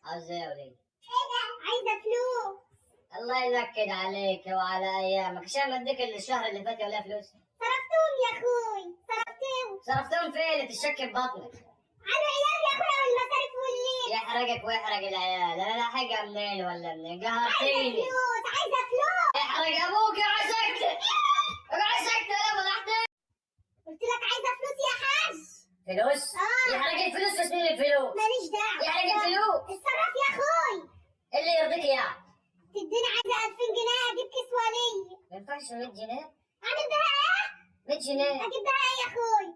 عاوزة ايه يا وليد؟ عايزة فلوس. الله ينكد عليك وعلى ايامك، عشان اديك الشهر اللي فات ولا فلوس؟ صرفتهم يا اخوي، صرفتهم. صرفتهم فين؟ تشك ببطنك. على العيال يا اخويا والمصاريف والليل. يحرقك ويحرق العيال، انا لاحقها منين ولا منين؟ عايزة قهرتيني. فلوس، عايزة فلوس. يحرق ابوك، اوعى سكتة، اوعى سكتة، انا فضحتك. قلت لك عايزة فلوس يا حاج. فلوس؟ يحرق الفلوس وسنين الفلوس. ماليش دعوة. يحرق الفلوس. اتصرف يا اخوي. اللي يرضيك اياه. تديني عايزة 2000 جنيه اجيب كسوة ليا. ما ينفعش 100 جنيه؟ اعمل بها ايه؟ 100 جنيه؟ اجيب بها ايه يا اخوي؟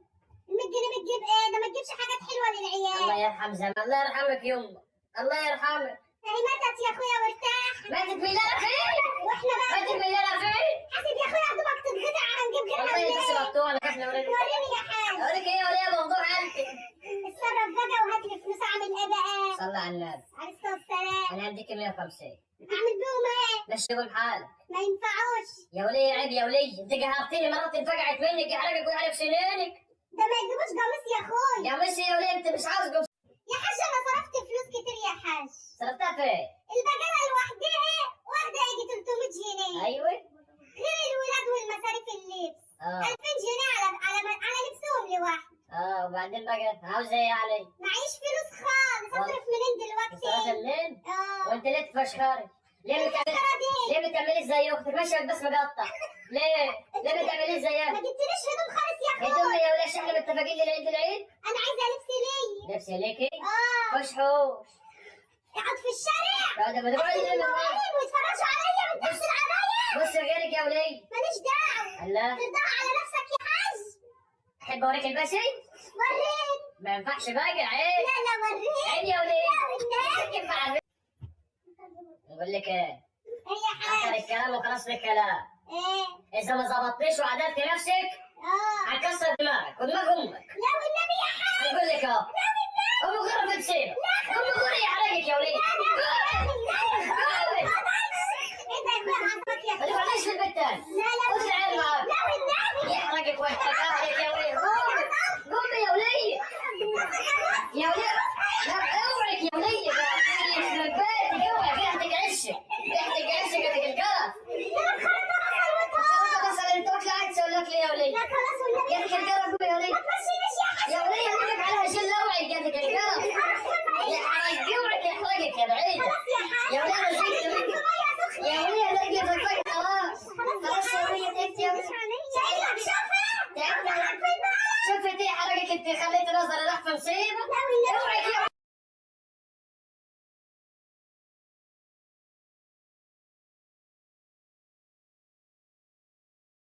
ال 100 جنيه بتجيب ايه؟ ده ما تجيبش حاجات حلوة للعيال. الله يرحم زمان، الله يرحمك يمه، الله يرحمك. هي ماتت يا اخويا وارتاح. ماتت مليانة فين؟ واحنا بقى ماتت مليانة فين؟ حاسب يا اخويا هدومك تتقطع هنجيب والله غيرها لسه منين؟ مقطوع، انا كحله وريني. وريني يا حاج. اوريك ايه ولا ايه موضوع انت؟ اتصرف بقى وهات لي فلوس. اعمل ايه بقى؟ صلى على النبي. عليه الصلاة والسلام. انا هديك 150. اعمل بيهم ايه؟ مشيهم حالك. ما ينفعوش. يا ولي عيب يا ولي، انت قهرتني، مرات انفقعت منك، يحرقك ويحرق سنينك. ده ما يجيبوش قميص يا اخوي. يا مشي يا ولي، انت مش عاوز قمص. يا حاج انا صرفت فلوس كتير يا حاج. صرفتها فين؟ البقالة لوحدها واخدة يجي 300 جنيه. ايوه. غير الولاد والمصاريف اللبس. اه 2000 جنيه على لبسهم لوحده. وبعدين بقى عاوزه ايه يعني؟ معيش فلوس خالص. اصرف منين صرفت دلوقتي؟ منين؟ اه. وانت ليه تفشخري؟ ليه بتعملي؟ الفشخرة دي ليه بتعملي زي اختك ماشيه بس مقطع؟ ليه؟ ليه بتعملي ما زيها؟ جبتليش هدوم خالص يا هدوم اخوي. يا وليش، احنا متفقين لعيد العيد؟ انا عايزة لبس ليا. لبس ليكي؟ اه. خش حوش. اقعد في الشارع. بعد ما تقعدي اغسل المواعين ويتفرجوا عليا من تحت العباية. بص غيرك يا ولي. ماليش دعوة. الله. ترضاها على نفسك يا حاج. تحب اوريك البشي؟ وريني. ما ينفعش بقى عيب. لا لا وريني. عيب يا ولي. لا والنبي. كيف بعرف؟ بقول لك ايه؟ ايه يا اخر حاج؟ الكلام وخلص الكلام. ايه؟ اذا ما ظبطتيش وعدلت نفسك اه. هكسر دماغك ودماغ امك. لا والنبي يا حاج. بقول لك اهو. لا والنبي. ام غرفة تصير. ام غرفة يحرقك يا ولي. ايه ده يا اخويا عصبك يا ما اخويا؟ تقعديش في البيت تاني. لا لا خش العيال معاك. لا والنبي. يحرقك ويحرق اهلك يا ولي. قومي يا ولي. يا ولي. لا اوعك يا ولي. يخرب بيتك اوعك، ريحتك عشك. ريحتك عشك هذاك القرف. انت مثلا انت واكله عدس ولا واكله يا ولي؟ لا خلاص والنبي يا ذاك القرف يا ولي. ما تمشينيش يا حاج. يا ولي يملك عليها جل اوعك يا ذاك القرف. يحرق اوعك يحرقك يا بعيد. خلاص يا حاج. يا ولي انا زهقت منك. يا ولي انا لقيت فكك خلاص. خلاص يا ولي تعبت يا ولي. شايفك شوفها. تعبت. شوفي دي حرقك انت، خليت نظري راح في مصيبه. لا والنبي. اوعك يا